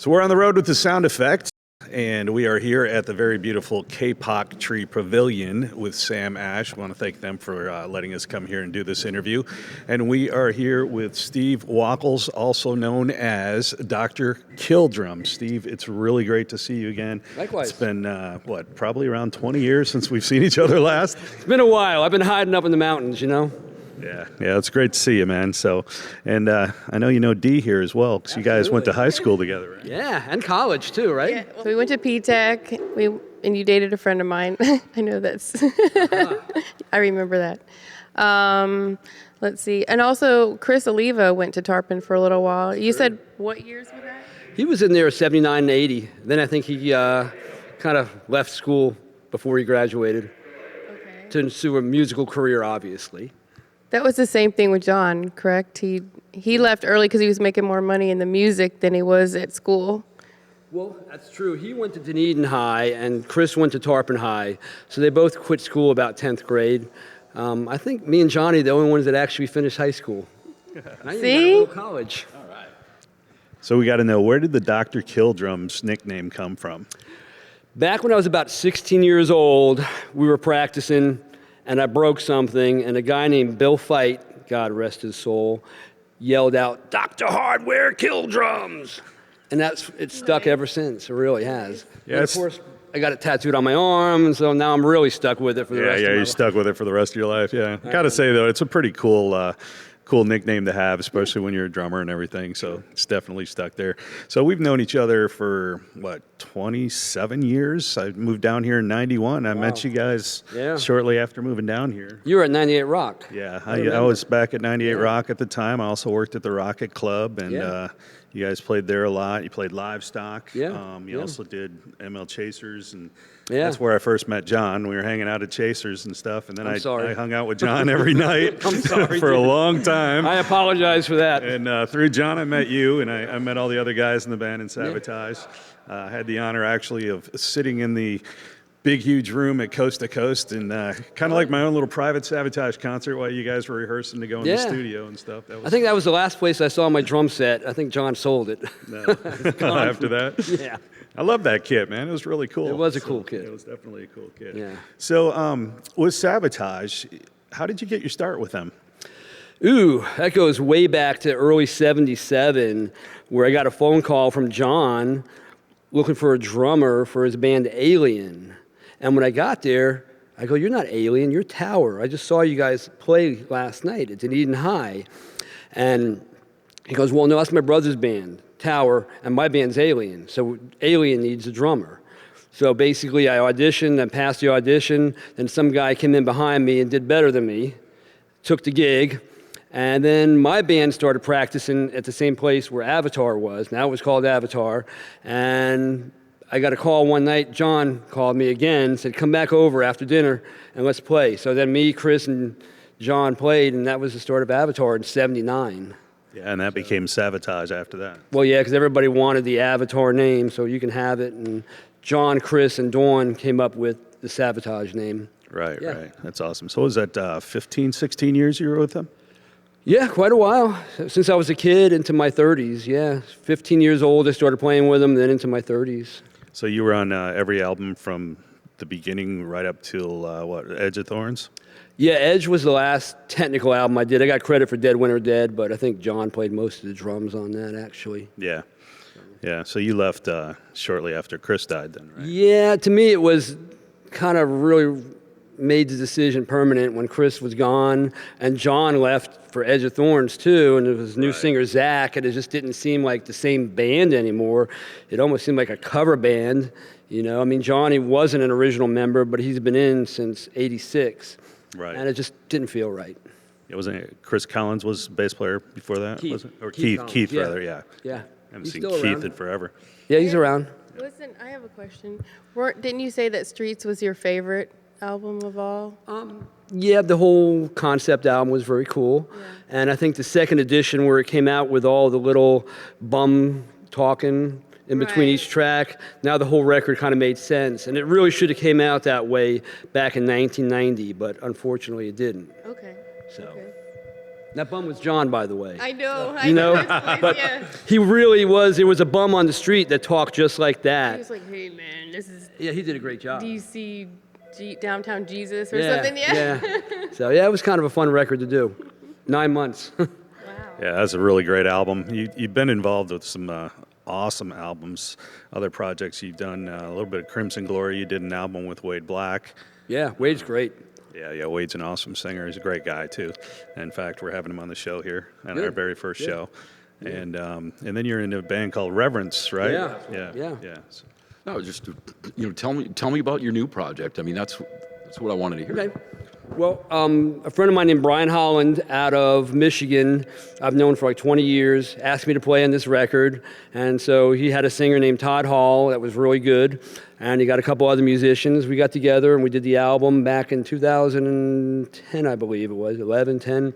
So we're on the road with the sound effects, and we are here at the very beautiful Kapok Tree Pavilion with Sam Ash. I want to thank them for letting us come here and do this interview. And we are here with Steve Wacholz, also known as Dr. Killdrum. Steve, it's really great to see you again. Likewise. It's been, probably around 20 years since we've seen each other last? It's been a while. I've been hiding up in the mountains, you know? Yeah, it's great to see you, man. So, and I know you know Dee here as well, because you guys went to high school together, right? Yeah, and college too, right? Yeah, so we went to P-Tech, and you dated a friend of mine. I know that's, I remember that. Let's see, and also Chris Oliva went to Tarpon for a little while. You said, what years was that? He was in there 79 and 80. Then I think he kind of left school before he graduated to pursue a musical career, obviously. That was the same thing with John, correct? He left early because he was making more money in the music than he was at school. Well, that's true. He went to Dunedin High, and Chris went to Tarpon High. So they both quit school about 10th grade. I think me and Johnny, the only ones that actually finished high school. I See? College. All right. So we got to know, where did the Dr. Killdrum's nickname come from? Back when I was about 16 years old, we were practicing, and I broke something, and a guy named Bill Fight, God rest his soul, yelled out, "Dr. Hardware Killdrums!" And it's stuck ever since. It really has. Yeah, and of course, I got it tattooed on my arm, and so now I'm really stuck with it for the rest of my life. Yeah, you're stuck with it for the rest of your life, yeah. I got to say, though, it's a pretty cool nickname to have, especially when you're a drummer and everything, so it's definitely stuck there. So we've known each other for, 27 years? I moved down here in 91. I met you guys shortly after moving down here. You were at 98 Rock. Yeah, I was back at 98 Rock at the time. I also worked at the Rocket Club, and you guys played there a lot. You played Livestock. You also did ML Chasers, and that's where I first met John. We were hanging out at Chasers and stuff, and then I hung out with John every night for a long time. I apologize for that. And through John, I met you, and I met all the other guys in the band in Savatage. I had the honor, actually, of sitting in the big, huge room at Coast to Coast, and kind of like my own little private Savatage concert while you guys were rehearsing to go in the studio and stuff. I think that was the last place I saw my drum set. I think John sold it. No. After that? Yeah. I love that kit, man. It was really cool. It was a cool kit. It was definitely a cool kit. Yeah. So with Savatage, how did you get your start with them? Ooh, that goes way back to early 77, where I got a phone call from John looking for a drummer for his band Alien. And when I got there, I go, "You're not Alien, you're Tower. I just saw you guys play last night at Dunedin High." And he goes, "Well, no, that's my brother's band, Tower, and my band's Alien. So Alien needs a drummer." So basically I auditioned and passed the audition. Then some guy came in behind me and did better than me, took the gig. And then my band started practicing at the same place where Avatar was. Now it was called Avatar. And I got a call one night. John called me again, said, "Come back over after dinner and let's play." So then me, Chris, and John played, and that was the start of Avatar in 79. Yeah, and that became Savatage after that. Well, yeah, because everybody wanted the Avatar name, so you can have it. And John, Chris, and Dawn came up with the Savatage name. Right. That's awesome. So was that 15, 16 years you were with them? Yeah, quite a while. Since I was a kid into my 30s, 15 years old, I started playing with them, then into my 30s. So you were on every album from the beginning right up till, Edge of Thorns? Yeah, Edge was the last technical album I did. I got credit for Dead Winter Dead, but I think John played most of the drums on that, actually. Yeah. Yeah, so you left shortly after Chris died then, right? Yeah, to me it was kind of really made the decision permanent when Chris was gone, and John left for Edge of Thorns too, and there was new singer Zach, and it just didn't seem like the same band anymore. It almost seemed like a cover band, you know. I mean, Johnny wasn't an original member, but he's been in since '86, and it just didn't feel right. It wasn't Chris Collins was bass player before that, Keith. was it? Or Keith rather, yeah. Yeah. I haven't He's seen still Keith around. in forever. Yeah, he's around. Listen, I have a question. Didn't you say that Streets was your favorite album of all? Yeah, the whole concept album was very cool. Yeah. And I think the second edition where it came out with all the little bum talking in between each track, now the whole record kind of made sense. And it really should have came out that way back in 1990, but unfortunately it didn't. Okay. So. Okay. That bum was John, by the way. I know. You know, but he really was. There was a bum on the street that talked just like he that. was like, "Hey man, this is Yeah, he did a great job. DC Downtown Jesus or something." Yeah. So yeah, it was kind of a fun record to do. 9 months. Wow. Yeah, that's a really great album. You've been involved with some awesome albums, other projects you've done. A little bit of Crimson Glory. You did an album with Wade Black. Yeah, Wade's great. Yeah, Wade's an awesome singer. He's a great guy too. In fact, we're having him on the show here on our Good. very first Good. show. And then you're in a band called Reverence, right? Yeah. No, just tell me about your new project. I mean, that's what I wanted to hear. Okay. Well, a friend of mine named Brian Holland out of Michigan, I've known for like 20 years, asked me to play on this record. And so he had a singer named Todd Hall that was really good. And he got a couple other musicians. We got together and we did the album back in 2010, I believe it was, 11, 10.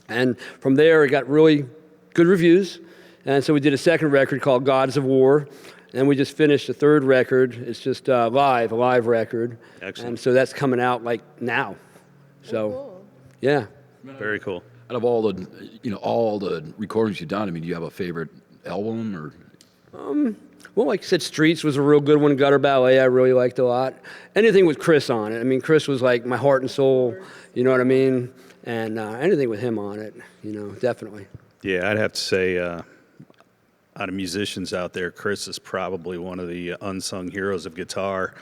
And from there, it got really good reviews. And so we did a second record called Gods of War. And we just finished the third record. It's just a live record. Excellent. And so that's coming out like now. So, Cool. yeah. Very cool. Out of all the recordings you've done, I mean, do you have a favorite album or? Well, like I said, Streets was a real good one. Gutter Ballet I really liked a lot. Anything with Chris on it. I mean, Chris was like my heart and soul, you know what I mean? And anything with him on it, definitely. Yeah, I'd have to say, out of musicians out there, Chris is probably one of the unsung heroes of guitar.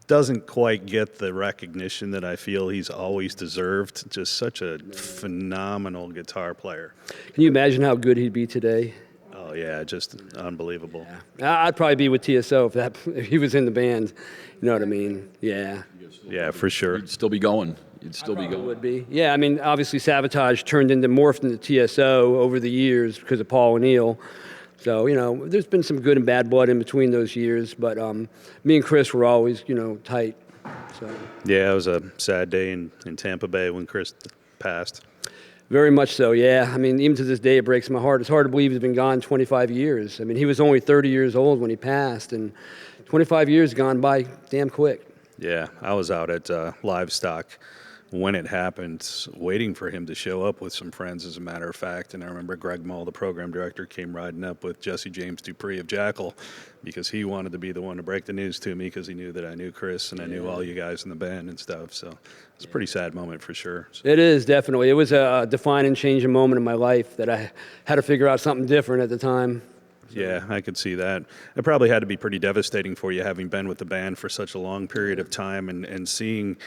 Doesn't quite get the recognition that I feel he's always deserved. Just such a phenomenal guitar player. Can you imagine how good he'd be today? Oh yeah, just unbelievable. I'd probably be with TSO if he was in the band. You know what I mean? Yeah. Yeah, for sure. You'd still be going. You'd still be going. Would be. Yeah, I mean, obviously Savatage morphed into TSO over the years because of Paul O'Neill. So, there's been some good and bad blood in between those years, but me and Chris were always, tight. So Yeah, it was a sad day in Tampa Bay when Chris passed. very much so, yeah. I mean, even to this day, it breaks my heart. It's hard to believe he's been gone 25 years. I mean, he was only 30 years old when he passed, and 25 years gone by damn quick. Yeah, I was out at Livestock when it happened, waiting for him to show up with some friends, as a matter of fact. And I remember Greg Mull, the program director, came riding up with Jesse James Dupree of Jackal because he wanted to be the one to break the news to me because he knew that I knew Chris and I knew all you guys in the band and stuff. So it's a pretty sad moment for sure. So, It is, definitely. It was a defining, changing moment in my life that I had to figure out something different at the time. yeah, I could see that. It probably had to be pretty devastating for you, having been with the band for such a long period of time and seeing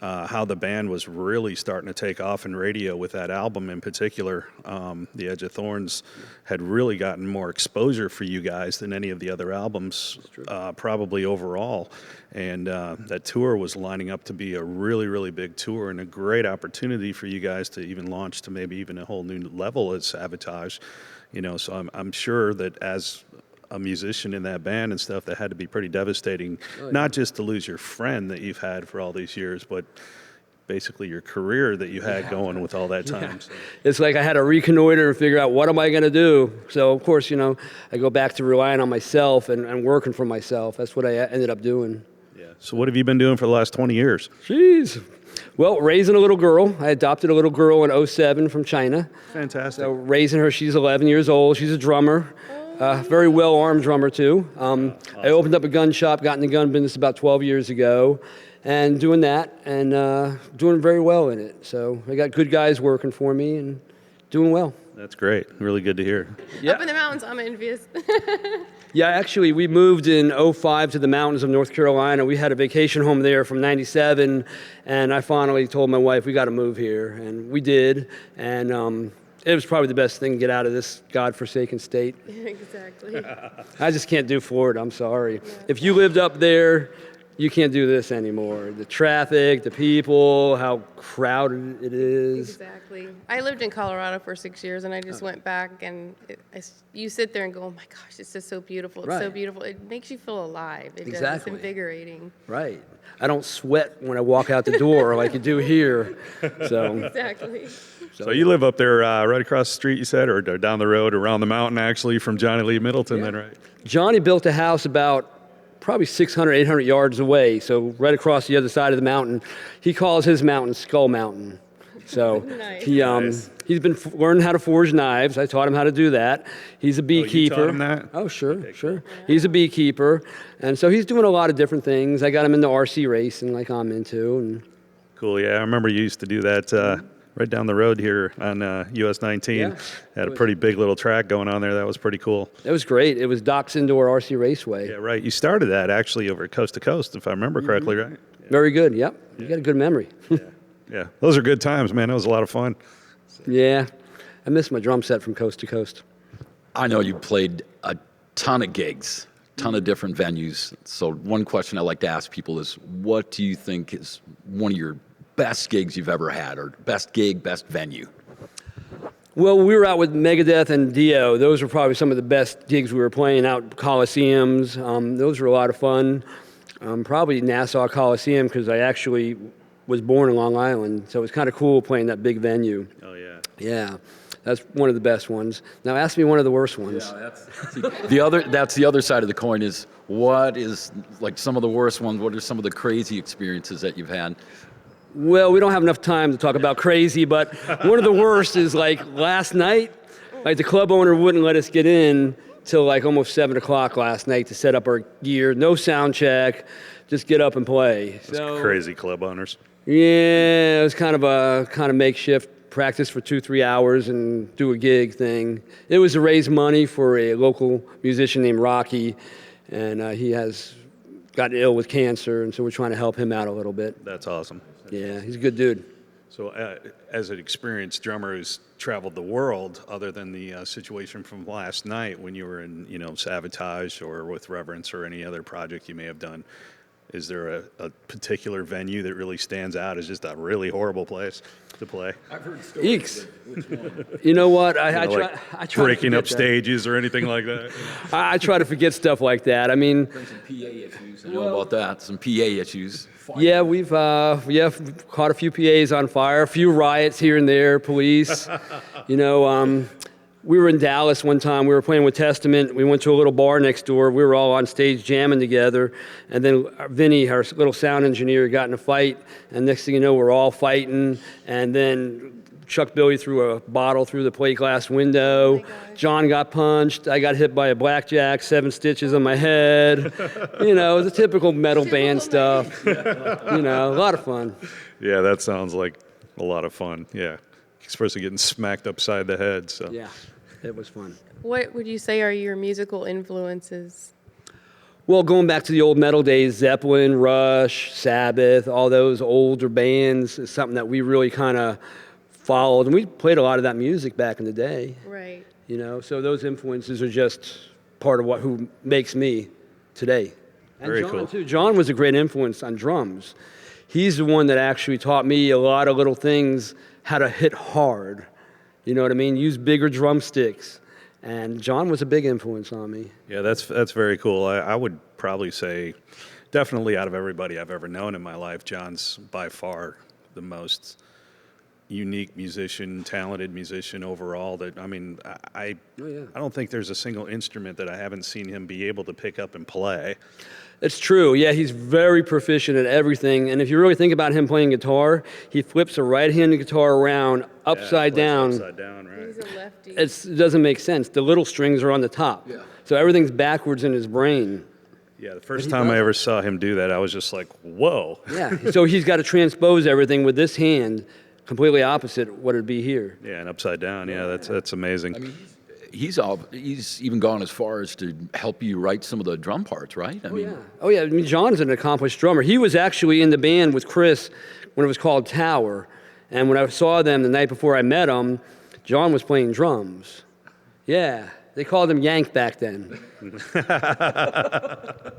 how the band was really starting to take off in radio with that album in particular. The Edge of Thorns had really gotten more exposure for you guys than any of the other albums, probably overall. And that tour was lining up to be a really, really big tour and a great opportunity for you guys to even launch to maybe even a whole new level as Savatage. So I'm sure that as a musician in that band and stuff, that had to be pretty devastating, not just to lose your friend that you've had for all these years, but basically your career that you had going with all that time. So. It's like I had to reconnoiter and figure out what am I going to do. So, of course, I go back to relying on myself and working for myself. That's what I ended up doing. Yeah. So what have you been doing for the last 20 years? Jeez. Well, raising a little girl. I adopted a little girl in 2007 from China. Fantastic. So raising her, she's 11 years old. She's a drummer. Very well-armed drummer, too. Awesome. I opened up a gun shop, got in the gun business about 12 years ago, and doing that and doing very well in it. So I got good guys working for me and doing well. That's great. Really good to hear. Yeah. Up in the mountains, I'm envious. Yeah, actually, we moved in 2005 to the mountains of North Carolina. We had a vacation home there from 97, and I finally told my wife, we got to move here, and we did. And it was probably the best thing to get out of this godforsaken state. Exactly. I just can't do Florida, I'm sorry. If you lived up there, you can't do this anymore. The traffic, the people, how crowded it is. Exactly. I lived in Colorado for 6 years, and I just went back, and you sit there and go, oh my gosh, it's just so beautiful. It's so Right. beautiful. It makes you feel alive. It does. It's Exactly. invigorating. Right. I don't sweat when I walk out the door like you do here. So, Exactly. So you live up there right across the street, you said, or down the road, around the mountain, actually, from Johnny Lee Middleton, then, right? Johnny built a house about probably 600, 800 yards away, so right across the other side of the mountain. He calls his mountain Skull Mountain. So Nice. he's been learning how to forge knives. I taught him how to do that. He's a beekeeper. taught him that? Oh, sure, sure. He's a beekeeper, and so he's doing a lot of different things. I got him into RC racing, like I'm into, and Cool. Yeah, I remember you used to do that right down the road here on US 19. Yeah. Had a pretty big little track going on there. That was pretty cool. it was great. It was Doc's Indoor RC Raceway. Yeah, right. You started that actually over Coast to Coast, if I remember correctly, right? Very good. Yep. You got a good memory. Yeah, those are good times, man. That was a lot of fun. Yeah. I miss my drum set from Coast to Coast. I know you played a ton of gigs, ton of different venues. So one question I like to ask people is, what do you think is one of your best gigs you've ever had, or best gig, best venue? Well, we were out with Megadeth and Dio. Those were probably some of the best gigs we were playing out Coliseums. Those were a lot of fun. Probably Nassau Coliseum, because I actually was born in Long Island, so it was kind of cool playing that big venue. Oh, yeah. Yeah, that's one of the best ones. Now ask me one of the worst ones. That's the other side of the coin is, what is like some of the worst ones? What are some of the crazy experiences that you've had? Well, we don't have enough time to talk about crazy, but one of the worst is like last night, like the club owner wouldn't let us get in till like almost 7 o'clock last night to set up our gear. No sound check, just get up and play. Those crazy club owners. Yeah, it was kind of makeshift practice for 2-3 hours and do a gig thing. It was to raise money for a local musician named Rocky, and he has gotten ill with cancer, and so we're trying to help him out a little bit. That's awesome. Yeah, he's a good dude. So, as an experienced drummer who's traveled the world, other than the situation from last night when you were in, Savatage or with Reverence or any other project you may have done, is there a particular venue that really stands out as just a really horrible place to play? I've heard stories. Eeks. You know what? I try Breaking to up stages or anything like that? I try to forget stuff like that. I mean, Some PA issues. I know about that. Some PA issues. yeah, we've caught a few PAs on fire, a few riots here and there, police. We were in Dallas one time. We were playing with Testament. We went to a little bar next door. We were all on stage jamming together. And then Vinny, our little sound engineer, got in a fight. And next thing you know, we're all fighting. And then Chuck Billy threw a bottle through the plate glass window. Oh John got punched. I got hit by a blackjack, 7 stitches on my head. The typical metal band stuff. A lot of fun. Yeah, that sounds like a lot of fun. Yeah. Especially getting smacked upside the head. So. Yeah, it was fun. What would you say are your musical influences? Well, going back to the old metal days, Zeppelin, Rush, Sabbath, all those older bands is something that we really kind of followed. And we played a lot of that music back in the day. Right. So those influences are just part of who makes me today. And Very John, cool. too. John was a great influence on drums. He's the one that actually taught me a lot of little things, how to hit hard. You know what I mean? Use bigger drumsticks. And John was a big influence on me. Yeah, that's very cool. I would probably say, definitely out of everybody I've ever known in my life, John's by far the most unique musician, talented musician overall. I don't think there's a single instrument that I haven't seen him be able to pick up and play. It's true. Yeah, he's very proficient at everything. And if you really think about him playing guitar, he flips a right-handed guitar around upside down. Upside down, right? He's a lefty. It doesn't make sense. The little strings are on the top. Yeah. So everything's backwards in his brain. Yeah, the first time I ever saw him do that, I was just like, whoa. Yeah. So he's got to transpose everything with this hand completely opposite what it'd be here. Yeah, and upside down. Yeah, that's amazing. I mean, he's even gone as far as to help you write some of the drum parts, right? Oh yeah. I mean, John's an accomplished drummer. He was actually in the band with Chris when it was called Tower. And when I saw them the night before I met him, John was playing drums. Yeah. They called him Yank back then.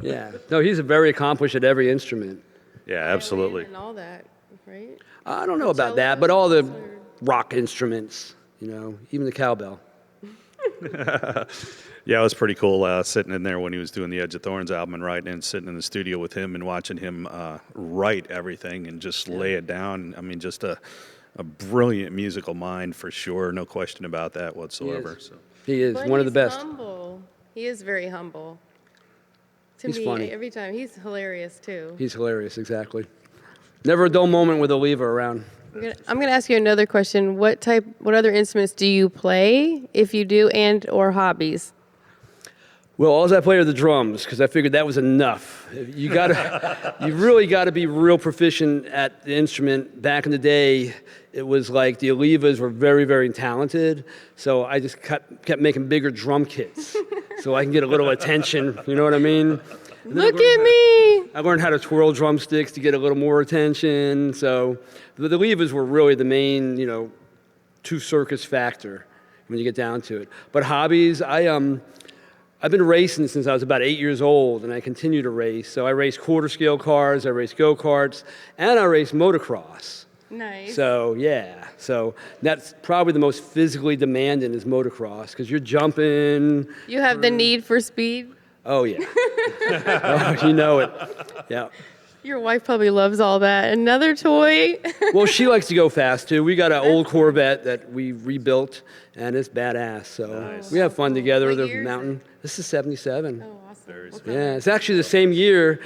Yeah. No, he's very accomplished at every instrument. Yeah, absolutely. And all that, right? I don't know about that, but all the rock instruments, even the cowbell. Yeah, it was pretty cool sitting in there when he was doing the Edge of Thorns album and writing and sitting in the studio with him and watching him write everything and just lay it down. I mean, just a brilliant musical mind for sure. No question about that whatsoever. He is But one of the he's best. Humble. He is very humble. To He's me, funny. every time. He's hilarious, too. He's hilarious, exactly. Never a dull moment with Oliva around. I'm gonna ask you another question. What other instruments do you play, if you do, or hobbies? Well, all I play are the drums because I figured that was enough. You really gotta be real proficient at the instrument. Back in the day, it was like the Olivas were very, very talented, so I just kept making bigger drum kits so I can get a little attention. You know what I mean? Look at me! I learned how to twirl drumsticks to get a little more attention. So the Olivas were really the main, two circus factor when you get down to it. But hobbies, I've been racing since I was about 8 years old, and I continue to race. So I race quarter scale cars, I race go-karts, and I race motocross. Nice. So yeah, so that's probably the most physically demanding is motocross because you're jumping. You have the need for speed? Oh yeah, oh, you know it. Yeah. Your wife probably loves all that. Another toy? Well, she likes to go fast too. We got an old Corvette that we rebuilt, and it's badass. So we have fun together. What The year is mountain. This is '77. Oh, awesome. Yeah, it's actually the same year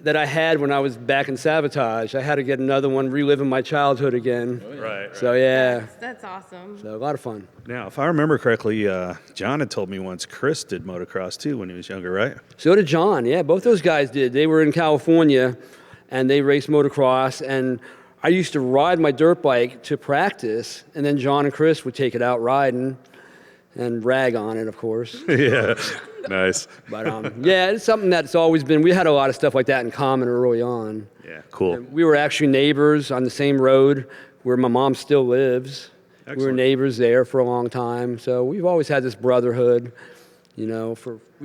that I had when I was back in Savatage. I had to get another one, reliving my childhood again. Right. So yeah, That's awesome. so a lot of fun. Now, if I remember correctly, John had told me once Chris did motocross too when he was younger, right? So did John. Yeah, both those guys did. They were in California, and they raced motocross. And I used to ride my dirt bike to practice, and then John and Chris would take it out riding and rag on it, of course. Yeah. Nice. But yeah, it's something that's always been. We had a lot of stuff like that in common early on. Yeah. Cool. We were actually neighbors on the same road where my mom still lives. We were Excellent. neighbors there for a long time. So we've always had this brotherhood, we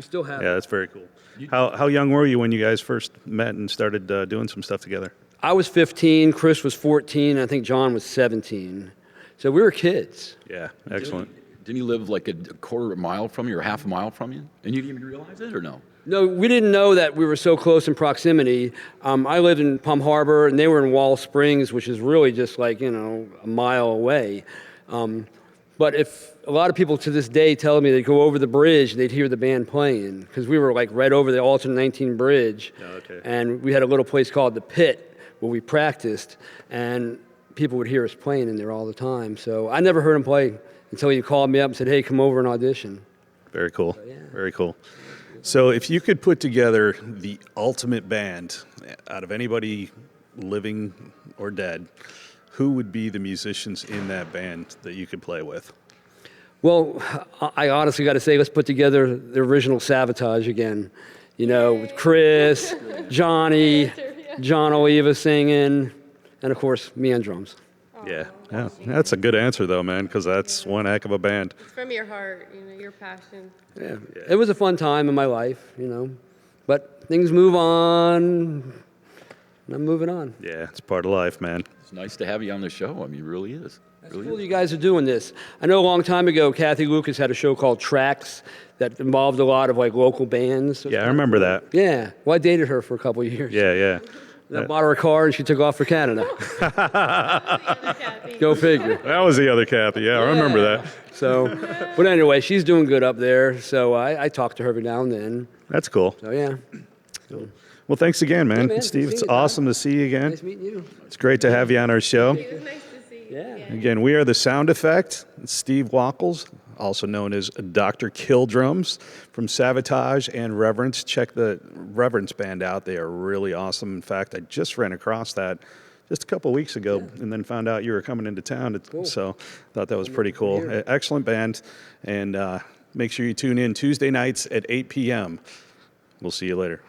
still have. Yeah, that's very cool. How young were you when you guys first met and started doing some stuff together? I was 15, Chris was 14, and I think John was 17. So we were kids. Yeah. Excellent. Didn't he live like a quarter mile from you or half a mile from you? And you didn't even realize it or no? No, we didn't know that we were so close in proximity. I lived in Palm Harbor, and they were in Wall Springs, which is really just like, a mile away. But if a lot of people to this day tell me they go over the bridge, they'd hear the band playing because we were like right over the alternate 19 bridge. Oh, okay. And we had a little place called the Pit where we practiced, and people would hear us playing in there all the time. So I never heard him play until he called me up and said, "Hey, come over and audition." Very cool. Very cool. So if you could put together the ultimate band out of anybody living or dead, who would be the musicians in that band that you could play with? Well, I honestly got to say, let's put together the original Savatage again. With Chris, Johnny, John Oliva singing, and of course, me on drums. Yeah. That's a good answer, though, man, because that's one heck of a band. It's from your heart, your passion. Yeah. It was a fun time in my life, But things move on, and I'm moving on. Yeah, it's part of life, man. It's nice to have you on the show. I mean, it really is. It's cool you guys are doing this. I know a long time ago, Kathy Lucas had a show called Tracks that involved a lot of local bands. Yeah, I remember that. Yeah. Well, I dated her for a couple of years. Yeah. And I bought her a car, and she took off for Canada. Go figure. That was the other Kathy. Yeah, I remember that. So, but anyway, she's doing good up there. So I talk to her every now and then. That's cool. So yeah. Well, thanks again, man. man. Steve, Good it's seeing you, awesome to see you again. Nice meeting you. It's great to have you on our show. It was nice to see you. Yeah. Again, we are the Sound Effect. Steve Wacholz, also known as Dr. Killdrums from Savatage and Reverence. Check the Reverence band out. They are really awesome. In fact, I just ran across that just a couple weeks ago and then found out you were coming into town. So thought that was pretty cool. Excellent band. And make sure you tune in Tuesday nights at 8 p.m. We'll see you later.